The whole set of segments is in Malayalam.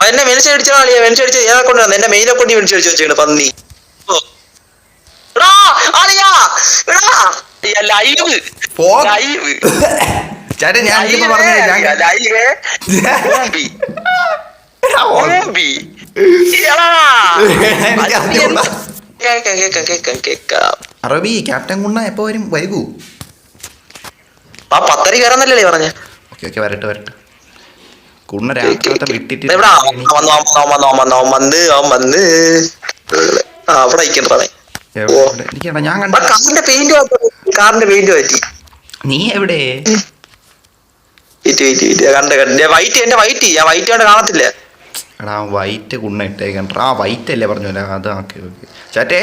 എന്നെ വെളിച്ചടിച്ചാ വെളിച്ചടിച്ച് ഏതാ കൊണ്ടുവന്ന് എന്റെ മെയിലെ കൊണ്ട് വെളിച്ചടിച്ച് വെച്ചിട്ടുണ്ട് പന്നി. ചേട്ടാ ഞാൻ അറബി ക്യാപ്റ്റൻ കുണ്ണ എപ്പോ വരും? വൈകൂ? ആ 10:30 കയറുന്നല്ലേ പറഞ്ഞ? ഓക്കെ ഓക്കെ, വരട്ടെ വരട്ടെ. കുണ്ണ രാത്രി വിട്ടിട്ട് ഞാൻ കാറിന്റെ പെയിന്റ് പറ്റി. നീ എവിടെ? വൈറ്റ് എന്റെ വൈറ്റ് ഞാൻ വൈറ്റ് കൊണ്ട് കാണത്തില്ല. എടാ വൈറ്റ് കുണ്ണ ഇട്ടേക്കണ്ട. ആ വൈറ്റ് അല്ലേ പറഞ്ഞല്ലേ, അത് ഓക്കെ ഓക്കെ. ചേട്ടേ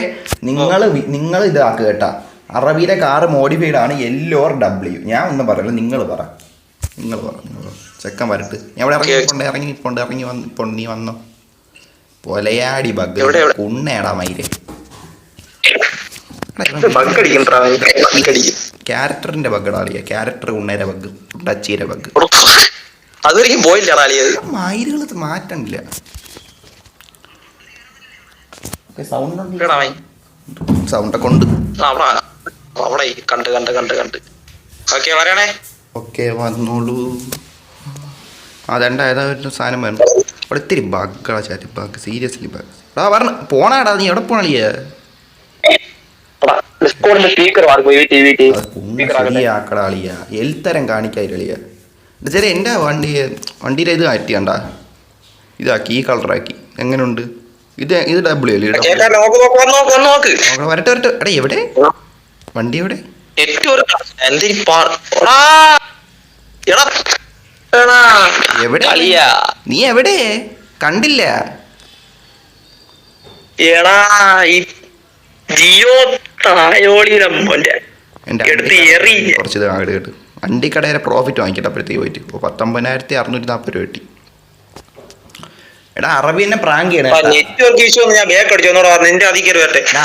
നിങ്ങൾ ഇതാക്ക് കേട്ടാ. അറബിയിലെ കാറ് മോഡിഫൈഡ് ആണ്, യെല്ലോ ഓർ ഡബ്ല്യു. ഞാൻ ഒന്നും പറയല്ല, നിങ്ങൾ പറ. ചെക്കൻ വരട്ട്. ഞാൻ ഇവിടെ ഇറങ്ങി വന്നിപ്പോണ്ട്. നീ വന്നോ? പൊലയാടി ബഗ് കുണ്ണേടാ മയില്. ക്യാരക്ടറിന്റെ ബഗ്ഗടാ അളിയ. ക്യാരക്ടർ ഉണ്ണേരെ ബഗ്, ടച്ചീരെ ബഗ്. മയിലുകൾ മാറ്റണില്ല. സൗണ്ടൊക്കെ ഉണ്ട്. ഓക്കെ വന്നോളൂ. അതെണ്ട ഏതാ ഒരു സാധനം വേണം. അവിടെ ഇത്തിരി ബഗ്ഗാ ചാറ്റ്, ബഗ് സീരിയസ്ലി ബഗ്. എടാ പറഞ്ഞ പോണാടാ, നീ എവിടെ പോണളിയ? ശരിയാക്കടാളിയ, എൽത്തരം കാണിക്കാളിയ. ചെറിയ എൻ്റെ വണ്ടിയുടെ ഇത് മാറ്റിയണ്ടാ, ഇതാക്കി ഈ കളറാക്കി. എങ്ങനെയുണ്ട്? ഇത് ഡബ്ല്യു അല്ലേ? വരട്ടെ വരട്ടെ. എടാ എവിടെ വണ്ടി? എവിടെ? നീ എവിടെ? കണ്ടില്ല. കുറച്ച് കേട്ട് വണ്ടിക്കടയുടെ പ്രോഫിറ്റ് വാങ്ങിക്കട്ടെ അപ്പോഴത്തേക്ക് പോയിട്ട്. 19,640 രൂപ കിട്ടി. എടാ അറബി എന്നെ പ്രാങ്ക് ചെയ്യണേ.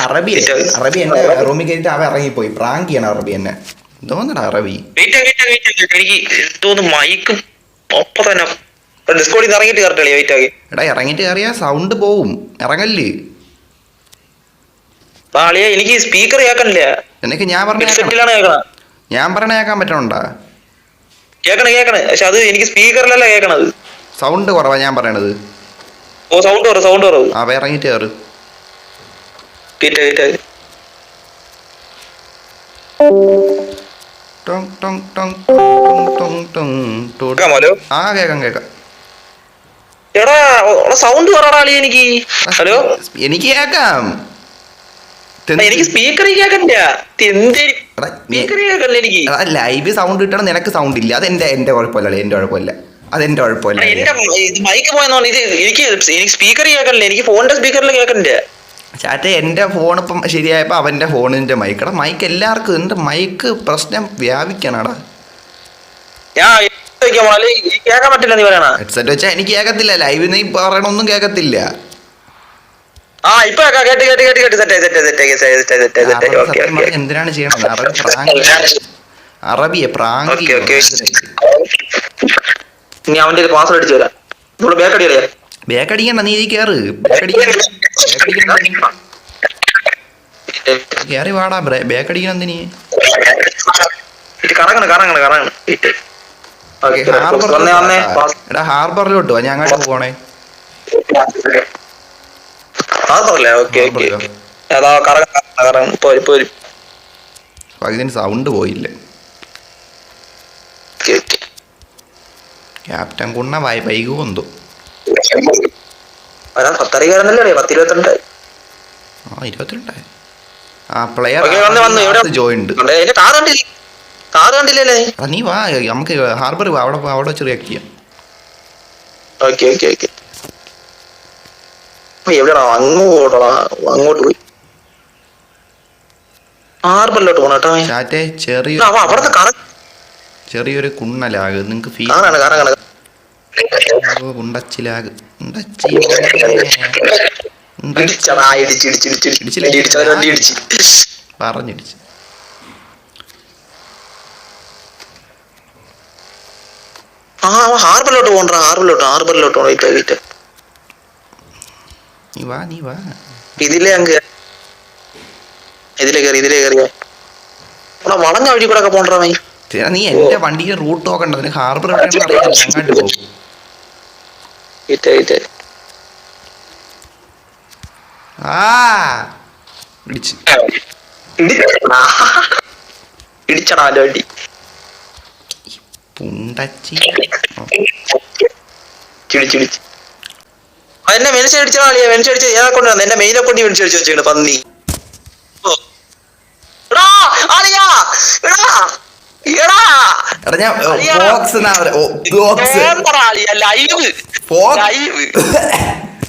അറബി എന്റെ റൂമിൽ കയറിയിട്ട് അവ ഇറങ്ങിപ്പോയി. പ്രാങ്ക് ചെയ്യണം അറബി എന്നെ. എന്തോന്നടാ അറബി? എടാ ഇറങ്ങിട്ട് കയറിയാ സൗണ്ട് പോവും. ഇറങ്ങല്ലേ? എനിക്ക് സ്പീക്കർ കേൾക്കണില്ല. എനിക്ക് ഞാൻ പറഞ്ഞ കേൾക്കാൻ പറ്റണുണ്ടാ? കേക്കണേ പക്ഷെ അത് എനിക്ക് സ്പീക്കറിലല്ല കേക്കണത്. സൗണ്ട് കുറവാ ഞാൻ പറയണത്. സൗണ്ട് കുറവ്. അവ ഇറങ്ങിട്ട് കയറ്. കേക്കാം. എടാ സൗണ്ട് കുറവാളി എനിക്ക്. ഹലോ, എനിക്ക് കേക്കാം. എനിക്ക് സ്പീക്കറിൽ കേക്കണ്ട. ലൈവ് സൗണ്ട് കിട്ടണം, നിനക്ക് സൗണ്ട് ഇല്ല. അത് എന്റെ കുഴപ്പമില്ല. എന്റെ കുഴപ്പമില്ല, അതെന്റെ കുഴപ്പമില്ല. മൈക്ക് പോയെന്നോ? എനിക്ക് സ്പീക്കറിൽ കേക്കണില്ല. എനിക്ക് ഫോണിന്റെ സ്പീക്കറിൽ കേക്കണ്ട. ചാറ്റെ എന്റെ ഫോൺ ഇപ്പം ശരിയായപ്പോ അവന്റെ ഫോണിന്റെ മൈക്കടാ. മൈക്ക് എല്ലാവർക്കും എന്റെ മൈക്ക് പ്രശ്നം വ്യാപിക്കണടാ. ഹെഡ്സെറ്റ് വെച്ചാ എനിക്ക് കേക്കത്തില്ല. ലൈവ് നീ പറയണൊന്നും കേക്കത്തില്ല. എന്തിനാണ് ചെയ്യണത്? അറബിയെ പ്രാങ്ക്. ബേക്കടിക്കണ്ട, നീ കേറ്. കേറി വാടാ. ബേക്കടിക്കണം എന്തിനീ? എടാ ഹാർബറിലോട്ട് വാ, ഞാൻ അങ്ങോട്ട് പോണേ. ഇതിന് സൗണ്ട് പോയില്ല. ക്യാപ്റ്റൻ കുണ്ണ വൈകു എന്തോ. 22. Player joint. നീ വാ, നമുക്ക് ഹാർബർ അവിടെ വെച്ച് റിയാക്ട് ചെയ്യാം. അങ്ങോട്ട് പോയി ഹാർബറിലോട്ട് പോണോ? ചാറ്റെ ചെറിയൊരു കുണ്ണലാഗ് നിങ്ങക്ക് ഫീൽ. കുണ്ടച്ചിലാഗ് പറഞ്ഞിടിച്ച്. ഹാർബറിലോട്ട് പോകണ്ട. ഹാർബറിലോട്ട് നീ വാ ഇതിലേ കയറിയ വളഞ്ഞ വഴി കൂടെ ഒക്കെ പോണ്ടാ മൈ. നീ എന്റെ വണ്ടിയുടെ റൂട്ട് നോക്കണ്ട, അതിന് ഹാർബർ എവിടെയാണെന്ന് അറിയാം. അങ്ങോട്ട് പോകും. ഇടിച്ചടാ വണ്ടി പുണ്ടച്ചി ചിടിച്ചിടിച്ച് എന്നെ മെലിച്ചടിച്ചാ മെലിച്ചടിച്ച് ഏതാ കൊണ്ടുവന്ന എന്റെ മെയിനെ കൊണ്ട് മെലിച്ചടിച്ച് വെച്ചിട്ടുണ്ട് പന്നി.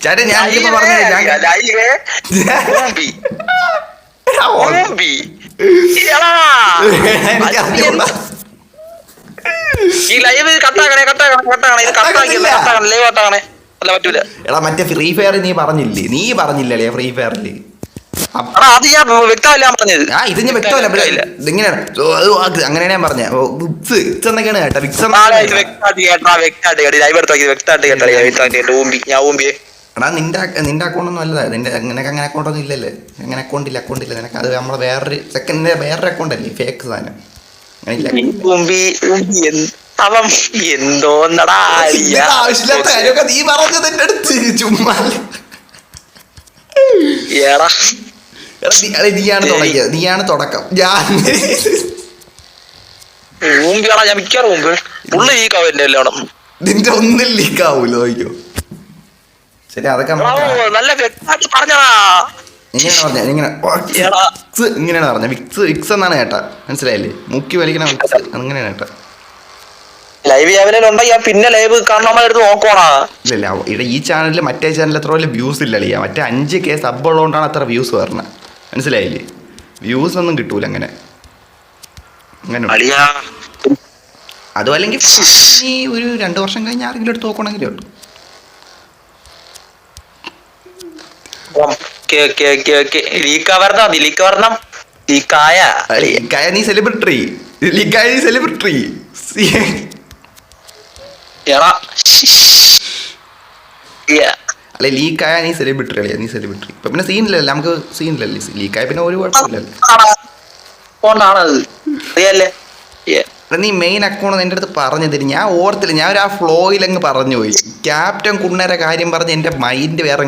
ചേട്ടാ ഞാൻ ഈ ലൈവ് കട്ടാക്കണേ ഇത് ലൈവ് കട്ടാക്കണേ. അല്ല പറ്റൂല. എടാ മറ്റേ ഫ്രീ ഫയർ നീ പറഞ്ഞില്ലേ ഫ്രീ ഫയറില് അത് ഞാൻ വ്യക്തമല്ല പറഞ്ഞത്. ഇത് ഞാൻ വ്യക്തമല്ല, ഇതെങ്ങനെയാണ് അങ്ങനെയാണ് ഞാൻ പറഞ്ഞ എന്നൊക്കെയാണ് കേട്ടാ. എടാ നിന്റെ അക്കൗണ്ടൊന്നും അല്ല, നിനക്ക് അങ്ങനെ അക്കൗണ്ടൊന്നും ഇല്ലല്ലേ. അങ്ങനെ അക്കൗണ്ടില്ല നിനക്ക്. അത് നമ്മളെ വേറൊരു അക്കൗണ്ട് അല്ലേ, ഫേക്ക് സാധനം. ആവശ്യമില്ലാത്ത കാര്യമൊക്കെ നീ പറഞ്ഞത് എന്റെ അടുത്ത് ചുമ്മാ. നീയാണ് തുടക്കം. നിന്റെ ഒന്നും ലീക്ക് ആവൂലോ നോക്കിയോ. ശരി അതൊക്കെ ഇങ്ങനെയാണ് പറഞ്ഞ വിക്സ് എന്നാണ് കേട്ടാ. മനസ്സിലായില്ലേ? മുക്കി വലിക്കണ വിക്സ് അങ്ങനെയാണ് കേട്ടാ. പിന്നെ ലൈവ് ഇല്ല ഈ ചാനലിൽ മറ്റേ ചാനലിൽ എത്ര വലിയ വ്യൂസ് ഇല്ല അളിയാ. മറ്റേ 5K സബ് ഉള്ളതുകൊണ്ടാണ് അത്ര വ്യൂസ് വരണത്. മനസ്സിലായില്ലേ? വ്യൂസ് ഒന്നും കിട്ടൂല അങ്ങനെ. അതും അല്ലെങ്കിൽ നീ ഒരു 2 വർഷം കഴിഞ്ഞ് ആരെങ്കിലും എടുത്ത് നോക്കണമെങ്കിലേ ഉള്ളൂ. നീ സെലിബ്രിറ്റി അല്ലെ? ലീക്കായ നീ സെലിബ്രിറ്റി അല്ലേ? നീ സെലിബ്രിറ്റി ഇപ്പൊ പിന്നെ സീനില്ലല്ലേ, നമുക്ക് സീനില്ലല്ലേ. ലീക്കായ പിന്നെ ഒരു കുഴപ്പമില്ലല്ലേ. നീ മെയിൻ അക്കൗണ്ട് എന്റെ അടുത്ത് പറഞ്ഞു തരും. ഞാൻ ഓർത്തില്ല, ഞാൻ ഒരു ആ ഫ്ലോയിൽ അങ്ങ് പറഞ്ഞു പോയി. ക്യാപ്റ്റൻ കുണ്ണേരെ കാര്യം പറഞ്ഞ് എന്റെ മൈൻഡ് വേറെ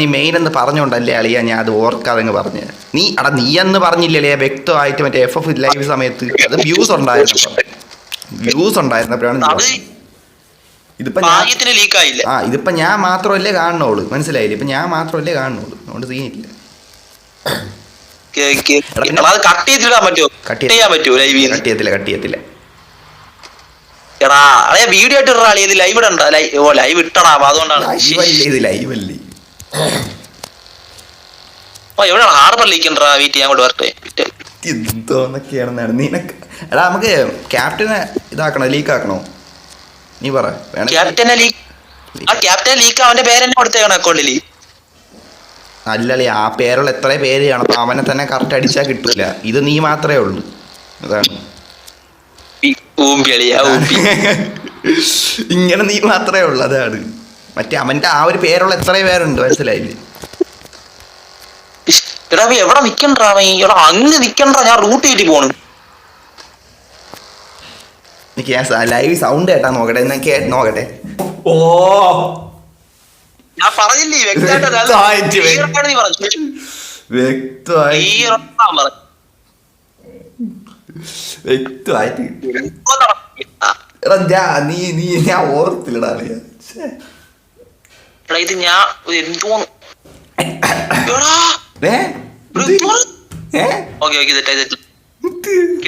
നീ മെയിൻ എന്ന് പറഞ്ഞോണ്ടല്ലേ അളിയാ ഞാൻ അത് ഓർക്കാതെ പറഞ്ഞു. നീ എന്ന് പറഞ്ഞില്ലേ വ്യക്തമായിട്ട് മറ്റേ FF ലൈവ് സമയത്ത്. അത് വ്യൂസ് ഉണ്ടായിരുന്നപ്പോഴാണ് ഇതിപ്പോ ഞാൻ മാത്രമല്ലേ കാണുന്നുള്ളൂ. മനസ്സിലായില്ലേ? ഇപ്പൊ ഞാൻ മാത്രമല്ലേ കാണുന്നുള്ളൂ, അതുകൊണ്ട് സീനില്ല. കട്ടിയത്തില്ല. വീഡിയോ ആയിട്ട് ലൈവ് ഇടണ്ട. ലൈവ് ഇട്ടടാ, അതുകൊണ്ടാണ്. എവിടെയാണ് ഹാർബർ ലീക്കണ്ടാ? വീട്ടിൽ ഞാൻ അങ്ങോട്ട് വരട്ടെ. എന്തോന്നൊക്കെയാണെന്നാണ് നിനക്ക്. എടാ നമുക്ക് ക്യാപ്റ്റനെ ഇതാക്കണോ, ലീക്കാക്കണോ? നീ പറ. ക്യാപ്റ്റനെ ലീക്ക് അവന്റെ പേരെന്നെ കൊടുത്തേക്കണം അക്കൗണ്ടില്. അല്ലല്ലേ, ആ പേരുള്ള എത്ര പേര് കാണും. അപ്പൊ അവനെ തന്നെ കറക്റ്റ് അടിച്ചാൽ കിട്ടൂല. ഇത് നീ മാത്രമേ ഉള്ളൂ, അതാണ്. ഇങ്ങനെ നീ മാത്രമേ ഉള്ളൂ, അതാണ്. മറ്റേ അവന്റെ ആ ഒരു പേരുള്ള എത്ര പേരുണ്ട്, മനസ്സിലായില്ലേ? എവിടെ നിക്കണ്ടാ? അങ്ങ് നിക്കണ്ടാ, ഞാൻ റൂട്ട് കയറ്റി പോണു. ലൈവ് സൗണ്ട് കേട്ടാ നോക്കട്ടെ, നോക്കട്ടെ. ഓ ഞാൻ പറഞ്ഞില്ലേ വ്യക്തമായിട്ട്. ഞാൻ ഓർത്തില്ലടാ. ഇത് ഞാൻ എന്തോന്നു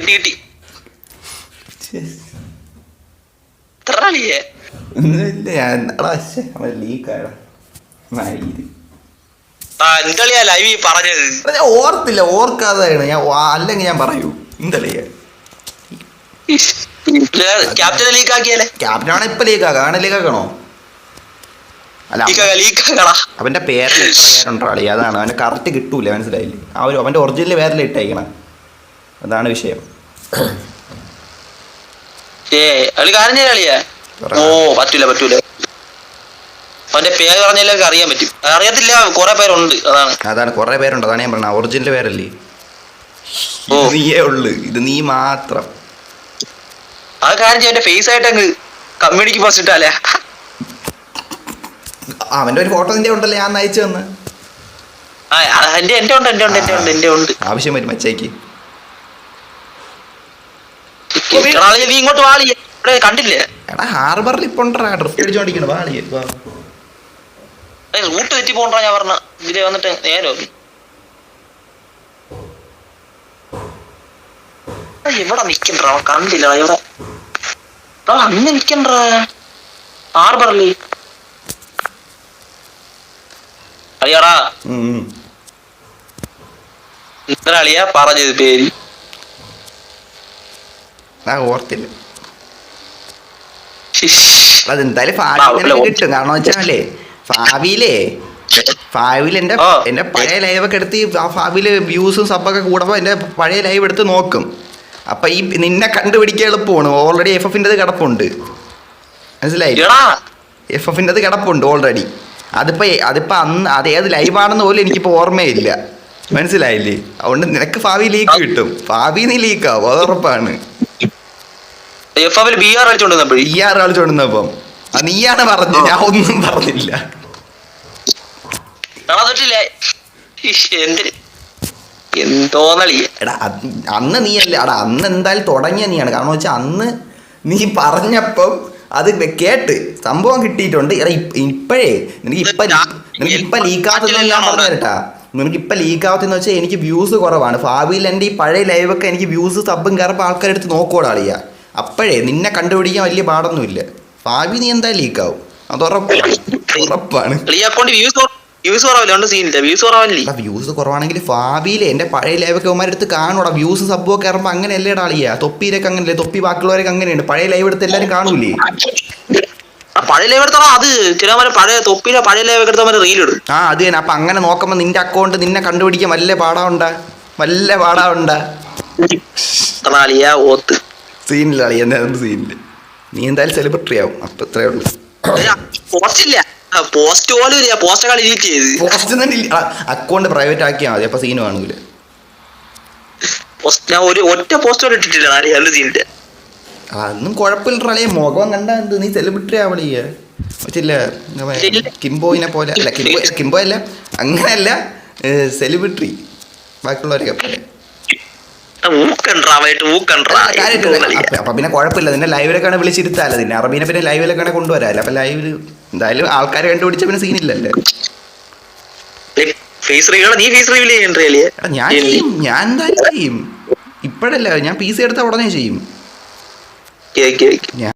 കിട്ടി ഓർത്തില്ല, ഓർക്കാതെയാണ് ഞാൻ. അല്ലെങ്കിൽ ഞാൻ പറയൂ എന്തളിയ ക്യാപ്റ്റനെ ലീക്കാക്കിയാലേ. ക്യാപ്റ്റനാണ് ഇപ്പൊ ലീക്കാണ്. ലീക്കാക്കണോ? അല്ല, അവന്റെ പേരിൽ എത്ര പേരുണ്ടോ അളി, അതാണ്. അവന്റെ കറക്റ്റ് കിട്ടൂല, മനസ്സിലായില്ലേ? അവന്റെ ഒറിജിനൽ പേരിൽ ഇട്ടയക്കണം, അതാണ് വിഷയം. അളി കാര്യം ചെയ്യാൻ അളിയാ. ഓ പറ്റൂല. അവന്റെ പേര് പറഞ്ഞാൽ അറിയാൻ പറ്റും. അറിയത്തില്ല, കുറെ പേരുണ്ട്, അതാണ് കുറെ പേരുണ്ട്. അതാണ് ഞാൻ പറഞ്ഞത്, ഒറിജിനൽ പേരല്ലേ. ഓ നീയേ ഉള്ളു, ഇത് നീ മാത്രം. ആ കാര്യം ചെയ്യാൻ ഫേസ് ആയിട്ട് അങ്ങ് കമ്മ്യൂണിറ്റി പോസ്റ്റ് ഇട്ടാലേ. അവന്റെ ഒരു ഫോട്ടോ നിന്റെ ഉണ്ടല്ലോ, ഞാൻ അയച്ചു തന്ന്. എന്റെ ഉണ്ട്. ആവശ്യം വരും മച്ചേക്ക്. നീ ഇങ്ങോട്ട് വാളിയ കണ്ടില്ലേ? എടാ ഹാർബറിൽ ഇപ്പൊ ഡ്രിഫ്റ്റ് അടിച്ചോണ്ടിരിക്കണം. വാളിയെ റൂട്ട് തെറ്റി പോണ്ടാ ഞാൻ പറഞ്ഞ. ഇതിലെ വന്നിട്ട് നേരോ എവിടെ നിക്കണ്ട കണ്ടില്ല. എവിടെ അന്ന് നിക്കണ്ട ഹാർബറില് അളിയാടാ. ഇത്ര അളിയാ പറഞ്ഞത് പേര് ഓർത്തില്ല. അതെന്തായാലും ഭാവിയിൽ കിട്ടും. കാരണം വെച്ചാലേ ഭാവിയിൽ എന്റെ പഴയ ലൈവൊക്കെ എടുത്ത് ആ ഭാവിയില് വ്യൂസും സബ്ബൊക്കെ കൂടുമ്പോ എന്റെ പഴയ ലൈവ് എടുത്ത് നോക്കും. അപ്പൊ ഈ നിന്നെ കണ്ടുപിടിക്കാൻ എളുപ്പമാണ്. ഓൾറെഡി FF-ൻ്റെത് കിടപ്പുണ്ട്, മനസ്സിലായില്ല? FF-ൻ്റെത് കിടപ്പുണ്ട് ഓൾറെഡി. അതിപ്പോ അന്ന് അത് ഏത് ലൈവാണെന്ന് പോലും എനിക്കിപ്പോ ഓർമ്മയില്ല, മനസ്സിലായില്ലേ? അതുകൊണ്ട് നിനക്ക് ഭാവി ലീക്ക് കിട്ടും. ഭാവി നീ ലീക്കാവും, അത് ഉറപ്പാണ്. കളിച്ചോണ്ടിരുന്നപ്പം നീയാണ് പറഞ്ഞു, ഞാൻ ഒന്നും പറഞ്ഞില്ല. എടാ അന്ന് നീയല്ല, അന്ന് എന്തായാലും തുടങ്ങിയ നീയാണ്. കാരണം വെച്ചാൽ അന്ന് നീ പറഞ്ഞപ്പം അത് കേട്ട് സംഭവം കിട്ടിയിട്ടുണ്ട്. എടാ ഇപ്പോഴേ നിനക്ക് ലീക്കാത്തെന്ന് ഞാൻ പറഞ്ഞു തരട്ടാ. നിനക്കിപ്പോൾ ലീക്കാവത്തെന്ന് വെച്ചാൽ എനിക്ക് വ്യൂസ് കുറവാണ്. ഭാവിയിൽ എൻ്റെ ഈ പഴയ ലൈവൊക്കെ എനിക്ക് വ്യൂസ് സബ്ബും കയറുമ്പോൾ ആൾക്കാരെടുത്ത് നോക്കോടാളിയാ. അപ്പോഴേ നിന്നെ കണ്ടുപിടിക്കാൻ വലിയ പാടൊന്നുമില്ല. ഭാവി നീ എന്തായാലും ലീക്കാവും, അത് ഉറപ്പാണ്. വ്യൂസ് കുറവാണെങ്കിൽ ഭാവിയിൽ എൻ്റെ പഴയ ലൈവൊക്കെ അവന്മാരെടുത്ത് കാണൂടാ. വ്യൂസ് സബ്ബൊക്കെ കയറുമ്പോൾ അങ്ങനെയല്ലേ ഇടാളിയാ. തൊപ്പിയിലൊക്കെ അങ്ങനെയല്ലേ, തൊപ്പി ബാക്കിയുള്ളവരൊക്കെ അങ്ങനെയുണ്ട്. പഴയ ലൈവ് എടുത്ത് എല്ലാവരും കാണൂലേ. പഴയ ലൈവ് എടുത്താ അത് പഴയ തൊപ്പിയിലെ പഴയ ലൈവ് എടുത്താൽ റീൽ ഇടും. അത് തന്നെ. അപ്പൊ അങ്ങനെ നോക്കുമ്പോ നിന്റെ അക്കൗണ്ട് നിന്നെ കണ്ടുപിടിക്കാൻ വല്ല പാടാവുണ്ടാ. സീനില്ല അളിയ, എന്തായാലും സീനില്ല. നീ എന്തായാലും സെലിബ്രിറ്റി ആവും, അപ്പൊ ഇത്രേ ഉള്ളൂ. അക്കൗണ്ട് പ്രൈവറ്റ് ആക്കിയാൽ മതി, അപ്പൊ സീന് കാണൂല. ഒറ്റ പോസ്റ്റ് ഇട്ടിട്ടില്ല. അതൊന്നും കുഴപ്പമില്ല അളിയ. മുഖം കണ്ടാ എന്ത് നീ സെലിബ്രിറ്റി ആവളിയ. പറ്റില്ല കിംബോയിനെ പോലെ. അല്ല കിംബോ അല്ല, അങ്ങനെയല്ല, സെലിബ്രിറ്റി ബാക്കിയുള്ളവരൊക്കെ പോലെ. അപ്പൊ പിന്നെ കുഴപ്പമില്ല. നിന്നെ ലൈവിലൊക്കെ വിളിച്ചിരുത്താലോ. നിന്നെ അറബീനെ പിന്നെ ലൈവിലൊക്കെ കൊണ്ടുവരാല്ലോ. അപ്പൊ ലൈവില് എന്തായാലും ആൾക്കാരെ കണ്ടുപിടിച്ച പിന്നെ സീനില്ലല്ലേ. ഞാൻ എന്തായാലും ചെയ്യും. ഇപ്പഴല്ല, ഞാൻ PC എടുത്ത ഉടനെ ചെയ്യും.